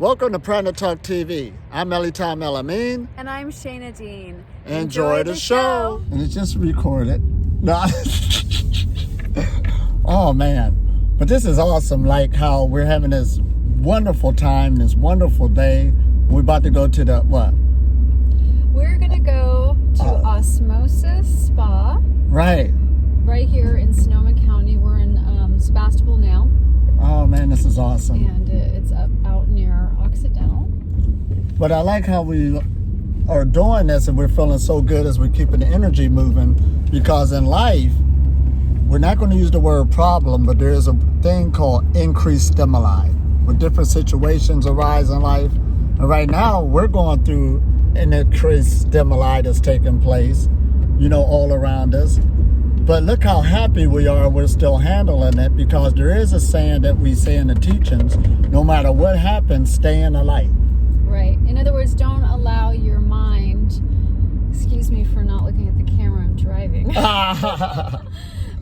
Welcome to Prana Talk TV. I'm Elitom El-amin. And I'm Shana Dean. Enjoy the show. And it's just recorded. No. Oh, man. But this is awesome, like how we're having this wonderful time, this wonderful day. We're about to go to the, what? We're going to go to Osmosis Spa. Right. Right here in Sonoma County. We're in Sebastopol now. Oh, man, this is awesome. And it's out near Occidental. But I like how we are doing this and we're feeling so good as we're keeping the energy moving, because in life, we're not going to use the word problem, but there is a thing called increased stimuli. When different situations arise in life, and right now we're going through an increased stimuli that's taking place, all around us. But look how happy we are we're still handling it, because there is a saying that we say in the teachings, no matter what happens, stay in the light. Right. In other words, don't allow your mind, excuse me for not looking at the camera, I'm driving.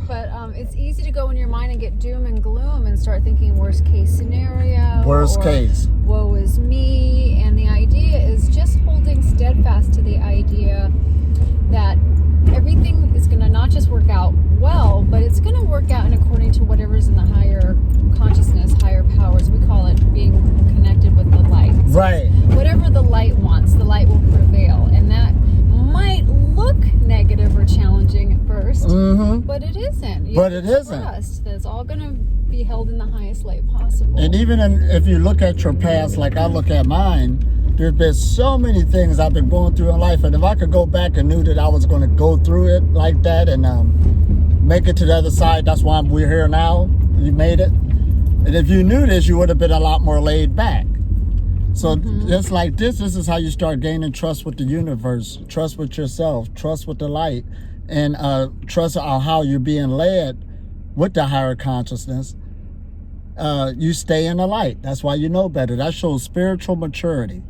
But it's easy to go in your mind and get doom and gloom and start thinking worst case scenario. Worst case. Woe is me. And the idea is just holding steadfast to the idea that everything is going to not just work out well, but it's going to work out in according to whatever's in the higher consciousness, higher powers. We call it being connected with the light. So right. Whatever the light wants, the light will prevail. And that might look negative or challenging at first, but it isn't. You trust that it's all going to be held in the highest light possible. And even if you look at your past, like I look at mine, there's been so many things I've been going through in life, and if I could go back and knew that I was going to go through it like that and make it to the other side, that's why we're here now. You made it. And if you knew this, you would have been a lot more laid back. So just like this is how you start gaining trust with the universe, trust with yourself, trust with the light, and trust on how you're being led with the higher consciousness. You stay in the light. That's why you know better. That shows spiritual maturity.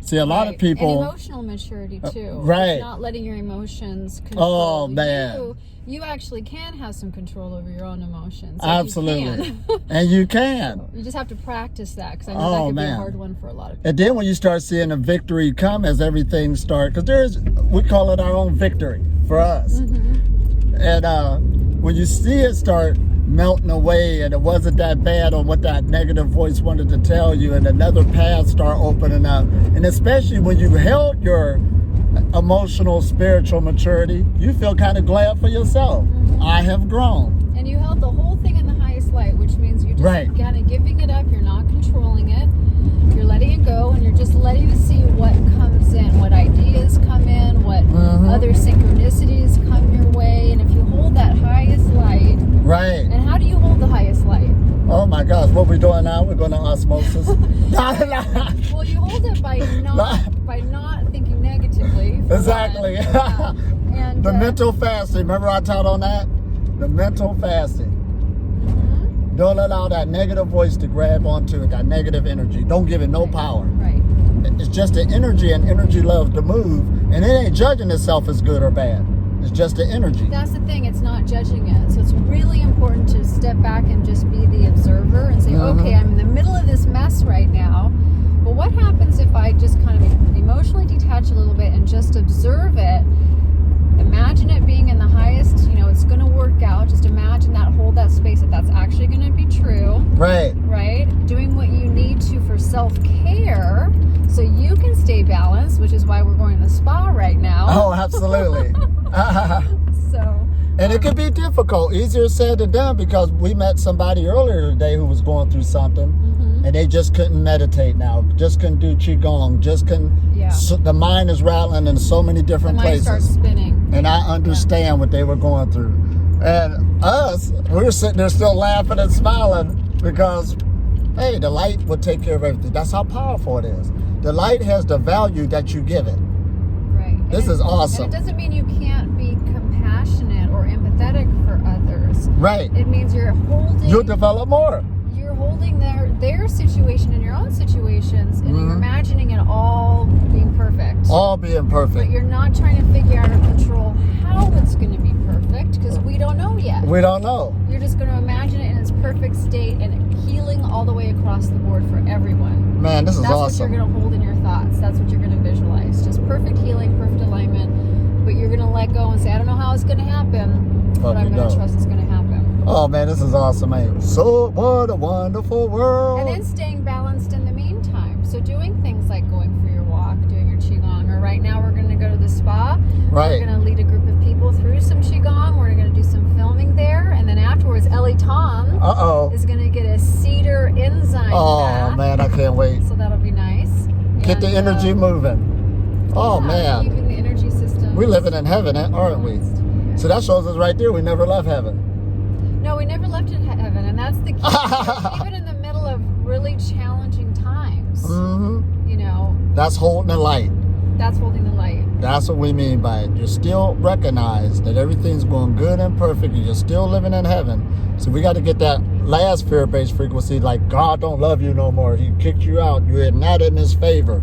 See, a lot of people... And emotional maturity, too. Right. It's not letting your emotions control man. You actually can have some control over your own emotions. Absolutely. And you can. So you just have to practice that, because I know that could be a hard one for a lot of people. And then when you start seeing a victory come as everything starts, because we call it our own victory for us. And when you see it start melting away and it wasn't that bad on what that negative voice wanted to tell you, and another path start opening up, and especially when you held your emotional spiritual maturity, you feel kind of glad for yourself. I have grown. And you held the whole thing in the highest light, which means you're just kind of giving it up. You're not controlling it. You're letting it go, and you're just letting it see what comes in, what ideas come in, what other synchronicities come your way. And if you hold that highest light, right. And how do you hold the highest light? Oh my gosh, what we're doing now? We're going to osmosis. Well, you hold it by not thinking negatively. Exactly. And the mental fasting. Remember I taught on that? The mental fasting. Don't allow that negative voice to grab onto it, that negative energy. Don't give it no power. Right. It's just the energy, and energy loves to move, and it ain't judging itself as good or bad. It's just the energy. That's the thing. It's not judging it. So it's really important to step back and just be the observer and say, okay, I'm in the middle of this mess right now. But what happens if I just kind of emotionally detach a little bit and just observe it? Imagine it being in the highest, it's going to work out. Just imagine that, hold that space, that that's actually going to be true. Right. Right? Doing what you need to for self-care so you can stay balanced, which is why we're going to the spa right now. Oh, absolutely. And it could be difficult, easier said than done, because we met somebody earlier today who was going through something, and they just couldn't meditate now, just couldn't do Qigong, just couldn't, so the mind is rattling in so many different places. The mind starts spinning. And I understand what they were going through. And us, we were sitting there still laughing and smiling, because, hey, the light will take care of everything. That's how powerful it is. The light has the value that you give it. Right. This is awesome. And it doesn't mean you can't be compassionate or empathetic for others. Right. It means you'll develop more. You're holding their situation and your own situations, and you're imagining it all being perfect. All being perfect. But you're not trying to figure out or control how it's going to be perfect, because we don't know yet. We don't know. You're just going to imagine it in its perfect state and healing all the way across the board for everyone. Man, this is That's awesome. what you're going to hold in your thoughts. That's what you're going to visualize. Just perfect healing, perfect alignment. But you're going to let go and say, I don't know how it's going to happen, but I'm going to trust it's going to happen. Oh, man, this is awesome, man. So, what a wonderful world. And then staying balanced in the meantime. So doing things like going for your walk, doing your Qigong, or right now we're going to go to the spa. Right. We're going to lead a group of people through some Qigong. We're going to do some filming there. And then afterwards, Elitom is going to get a cedar enzyme bath. Man, I can't wait. So that'll be nice. Get the energy moving. Oh, man. Keeping the energy system. We're living in heaven, aren't we? Yeah. So that shows us right there we never left heaven. No, we never left in heaven. And that's the key. Even in the middle of really challenging times, you know. That's holding the light. That's holding the light. That's what we mean by it. You still recognize that everything's going good and perfect. You're still living in heaven. So we got to get that last fear-based frequency, like God don't love you no more. He kicked you out. You're not in his favor.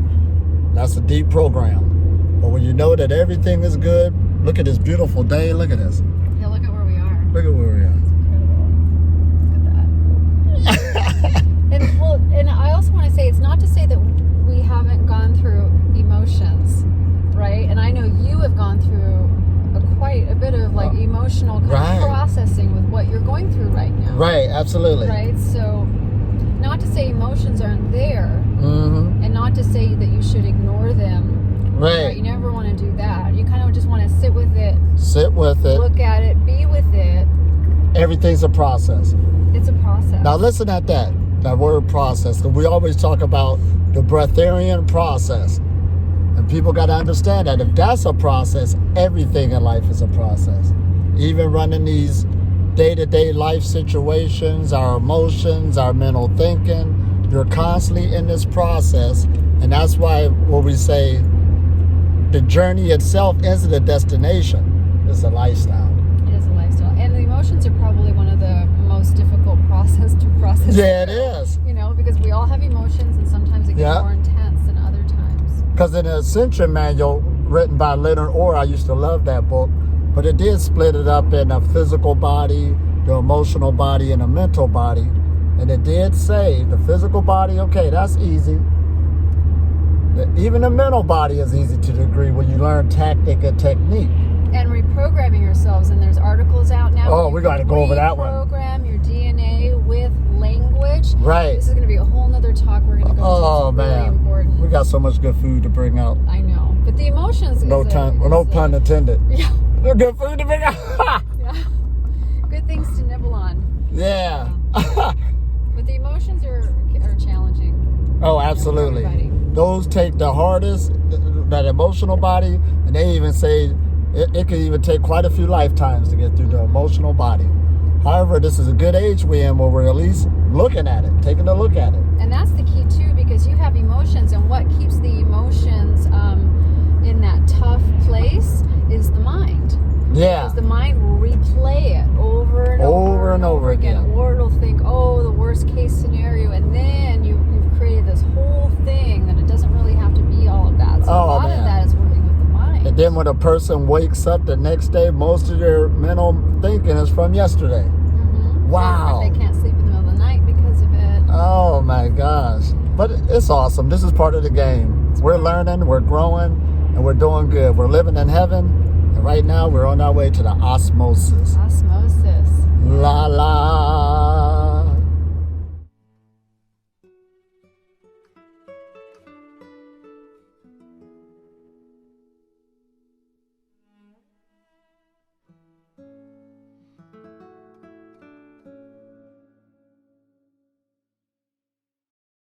That's a deep program. But when you know that everything is good, look at this beautiful day. Look at this. Yeah, look at where we are. Look at where we are. Look at that. And I also want to say, it's not to say that we haven't gone through emotions, right? And I know you have gone through quite a bit of like emotional kind of processing with what you're going through right now. Right, absolutely. Right, so not to say emotions aren't there, and not to say that you should ignore them. Right. You never want to do that. You kind of just want to sit with it. Sit with it. Look at it. Be with it. Everything's a process. It's a process. Now listen at that word process. Because we always talk about the Breatharian Process. And people got to understand that if that's a process, everything in life is a process. Even running these day-to-day life situations, our emotions, our mental thinking, you're constantly in this process. And that's why what we say, the journey itself isn't a destination. It's a lifestyle. It is a lifestyle. And the emotions are probably one of the most difficult process to process. Yeah, it is. You know, because we all have emotions and sometimes it gets more intense than other times. Because in the Ascension Manual, written by Leonard Orr, I used to love that book, but it did split it up in a physical body, the emotional body, and a mental body. And it did say the physical body, okay, that's easy. Even the mental body is easy to a degree when you learn tactic and technique. And reprogramming yourselves, and there's articles out now. Oh, we got to go over that one. Reprogram your DNA with language. Right. This is going to be a whole nother talk we're going to go to. It's really important. We got so much good food to bring out. I know. But the emotions no pun intended. Yeah. Good food to bring out. Yeah. Good things to nibble on. Yeah. But the emotions are challenging. Oh, absolutely. Those take the hardest, that emotional body, and they even say it can even take quite a few lifetimes to get through the emotional body. However, this is a good age we're in where we're at least looking at it, taking a look at it. And that's the key too, because you have emotions, and what keeps the emotions in that tough place is the mind. Yeah. Because the mind will replay it over and over again. Or it'll think, oh, the worst case scenario, and then you've created this whole thing that it doesn't really have to be all of that. So a lot of that is working with the mind. And then when a person wakes up the next day, most of their mental thinking is from yesterday. Wow. Or they can't sleep in the middle of the night because of it. Oh my gosh. But it's awesome. This is part of the game. We're learning, we're growing, and we're doing good. We're living in heaven, and right now we're on our way to the osmosis. Osmosis. La la.